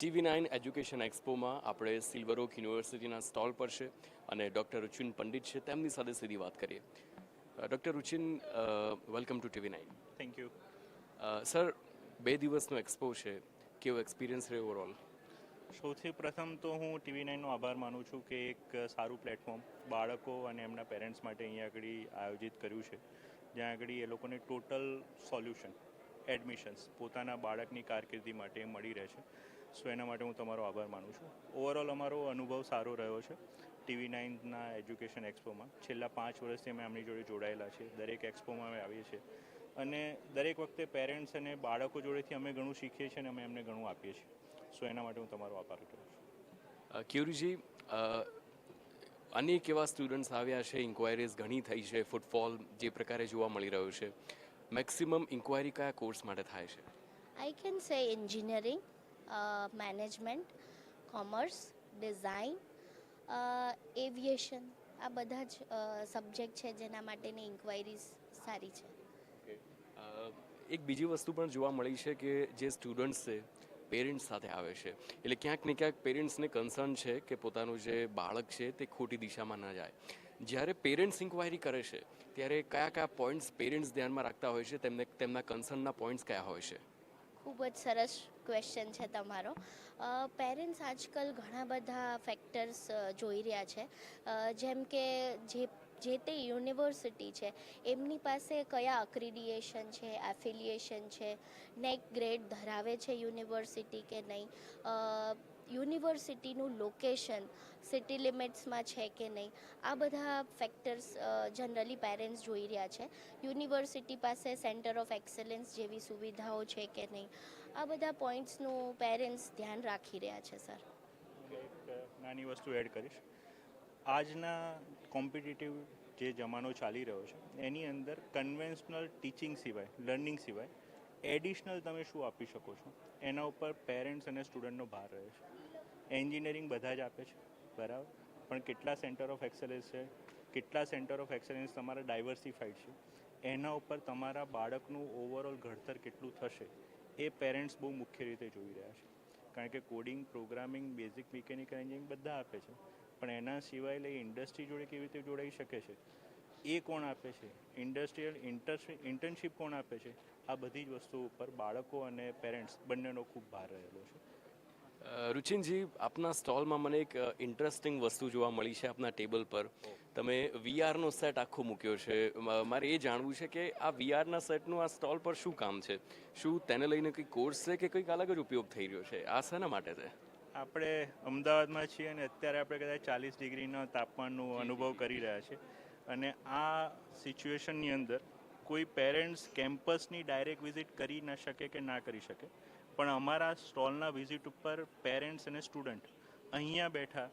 TV9 education એક્સપોમાં આપણે silver okay યુનિવર્સિટીના stall પર છે અને ડૉક્ટર રુચિન પંડિત છે તેમની સાથે સીધી વાત કરીએ. Doctor Ruchin, welcome to TV9. Thank you. Sir, 2 દિવસનો એક્સપો છે, કેવો એક્સપિરિયન્સ રહ્યો ઓવરઓલ? સૌથી પ્રથમ તો હું TV9નો આભાર માનું છું કે એક સારું પ્લેટફોર્મ બાળકો અને એમના પેરેન્ટ્સ માટે અહીંયા આગળ આયોજિત કર્યું છે, જ્યાં આગળ એ લોકોને ટોટલ સોલ્યુશન એડમિશન્સ પોતાના બાળકની કારકિર્દી માટે મળી રહે છે. સો એના માટે હું તમારો આભાર માનું છું. ઓવરઓલ અમારો અનુભવ સારો રહ્યો છે TV9ના એજ્યુકેશન એક્સપોમાં. છેલ્લા 5 વર્ષથી અમે એમની જોડે જોડાયેલા છે. દરેક એક્સપોમાં અમે આવીએ છીએ અને દરેક વખતે પેરેન્ટ્સ અને બાળકો જોડેથી અમે ઘણું શીખીએ છીએ અને અમે એમને ઘણું આપીએ છીએ. સો એના માટે હું તમારો આભાર કરું છું. ક્યુરીજી, અનેક એવા સ્ટુડન્ટ્સ આવ્યા છે, ઇન્ક્વાયરીઝ ઘણી થઈ છે, ફૂટફોલ જે પ્રકારે જોવા મળી રહ્યો છે, મેક્સિમમ ઇન્ક્વાયરી કયા કોર્સ માટે થાય છે? I can say engineering, management, commerce, design, aviation. આ બધા જ સબ્જેક્ટ છે જેના માટેની ઇન્ક્વાયરીઝ સારી છે. એક બીજી વસ્તુ પણ જોવા મળી છે કે જે સ્ટુડન્ટ્સ છે પેરેન્ટ્સ સાથે આવે છે, એટલે ક્યાંક ને ક્યાંક પેરેન્ટ્સને કન્સર્ન છે કે પોતાનું જે બાળક છે તે ખોટી દિશામાં ન જાય. જ્યારે પેરેન્ટ્સ ઇન્ક્વાયરી કરે છે ત્યારે કયા કયા પોઈન્ટ્સ પેરેન્ટ્સ ધ્યાનમાં રાખતા હોય છે, તેમના કન્સર્નના પોઈન્ટ્સ કયા હોય છે? ખૂબ જ સરસ ક્વેશ્ચન છે તમારો. પેરેન્ટ્સ આજકાલ ઘણા બધા ફેક્ટર્સ જોઈ રહ્યા છે, જેમ કે જે તે યુનિવર્સિટી છે એમની પાસે કયા અક્રિડિએશન છે, એફિલિએશન છે, નેક ગ્રેડ ધરાવે છે યુનિવર્સિટી કે નહીં, યુનિવર્સિટીનું લોકેશન સિટી લિમિટ્સમાં છે કે નહીં, આ બધા ફેક્ટર્સ જનરલી પેરેન્ટ્સ જોઈ રહ્યા છે. યુનિવર્સિટી પાસે સેન્ટર ઓફ એક્સેલન્સ જેવી સુવિધાઓ છે કે નહીં, આ બધા પોઈન્ટ્સનું પેરેન્ટ્સ ધ્યાન રાખી રહ્યા છે. સર, એક નાની વસ્તુ એડ કરીશ. આજના કોમ્પિટિટિવ જે જમાનો ચાલી રહ્યો છે એની અંદર કન્વેન્શનલ ટીચિંગ સિવાય, લર્નિંગ સિવાય એડિશનલ તમે શું આપી શકો છો એના ઉપર પેરેન્ટ્સ અને સ્ટુડન્ટનો ભાર રહે છે. એન્જિનિયરિંગ બધા જ આપે છે, બરાબર, પણ કેટલા સેન્ટર ઓફ એક્સેલન્સ છે, કેટલા સેન્ટર ઓફ એક્સેલન્સ તમારા ડાયવર્સિફાઈડ છે, એના ઉપર તમારા બાળકનું ઓવરઓલ ઘડતર કેટલું થશે એ પેરેન્ટ્સ બહુ મુખ્ય રીતે જોઈ રહ્યા છે. કારણ કે coding, programming, basic mechanical engineering બધા આપે છે, પણ એના સિવાય લઈ ઇન્ડસ્ટ્રી જોડે કેવી રીતે જોડાઈ શકે છે એ કોણ આપે છે, ઇન્ડસ્ટ્રીયલ ઇન્ટર્નશીપ કોણ આપે છે, આ બધી જ વસ્તુઓ ઉપર બાળકો અને પેરેન્ટ્સ બંનેનો ખૂબ ભાર રહેલો છે. રુચિનજી, આપના સ્ટોલમાં મને એક ઇન્ટરેસ્ટિંગ વસ્તુ જોવા મળી છે. આપના ટેબલ પર તમે વીઆરનો સેટ આખો મૂક્યો છે. મારે એ જાણવું છે કે આ વીઆરના સેટનું આ સ્ટોલ પર શું કામ છે? શું તેને લઈને કંઈક કોર્સ છે કે કંઈક અલગ જ ઉપયોગ થઈ રહ્યો છે? આ શેના માટે છે? આપણે અમદાવાદમાં છીએ અને અત્યારે આપણે કદાચ 40 ડિગ્રીના તાપમાનનો અનુભવ કરી રહ્યા છે અને આ સિચ્યુએશનની અંદર કોઈ પેરેન્ટ્સ કેમ્પસની ડાયરેક્ટ વિઝિટ કરી ન શકે કે ના કરી શકે, પણ અમારા સ્ટોલના વિઝિટ ઉપર પેરેન્ટ્સ અને સ્ટુડન્ટ અહીંયા બેઠા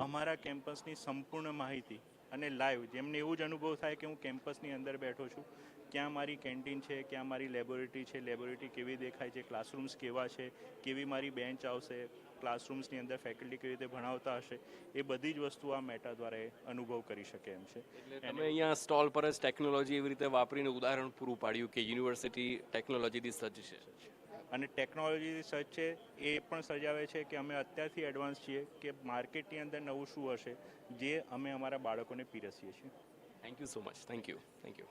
અમારા કેમ્પસની સંપૂર્ણ માહિતી અને લાઈવ જેમને એવું જ અનુભવ થાય કે હું કેમ્પસની અંદર બેઠો છું, ક્યાં મારી કેન્ટીન છે, ક્યાં મારી લેબોરેટરી છે, લેબોરેટરી કેવી દેખાય છે, ક્લાસરૂમ્સ કેવા છે, કેવી મારી બેન્ચ આવશે, ક્લાસરૂમ્સની અંદર ફેકલ્ટી કેવી રીતે ભણાવતા હશે, એ બધી જ વસ્તુ આ મેટા દ્વારા અનુભવ કરી શકે એમ છે. તમે અહીંયા સ્ટોલ પર જ ટેકનોલોજી એવી રીતે વાપરીને ઉદાહરણ પૂરું પાડ્યું કે યુનિવર્સિટી ટેકનોલોજીથી સજ્જ છે અને ટેકનોલોજીથી સજ્જ છે એ પણ સજાવે છે કે અમે અત્યારથી એડવાન્સ છીએ કે માર્કેટની અંદર નવું શું હશે જે અમે અમારા બાળકોને પીરસીએ છીએ. Thank you so much. Thank you.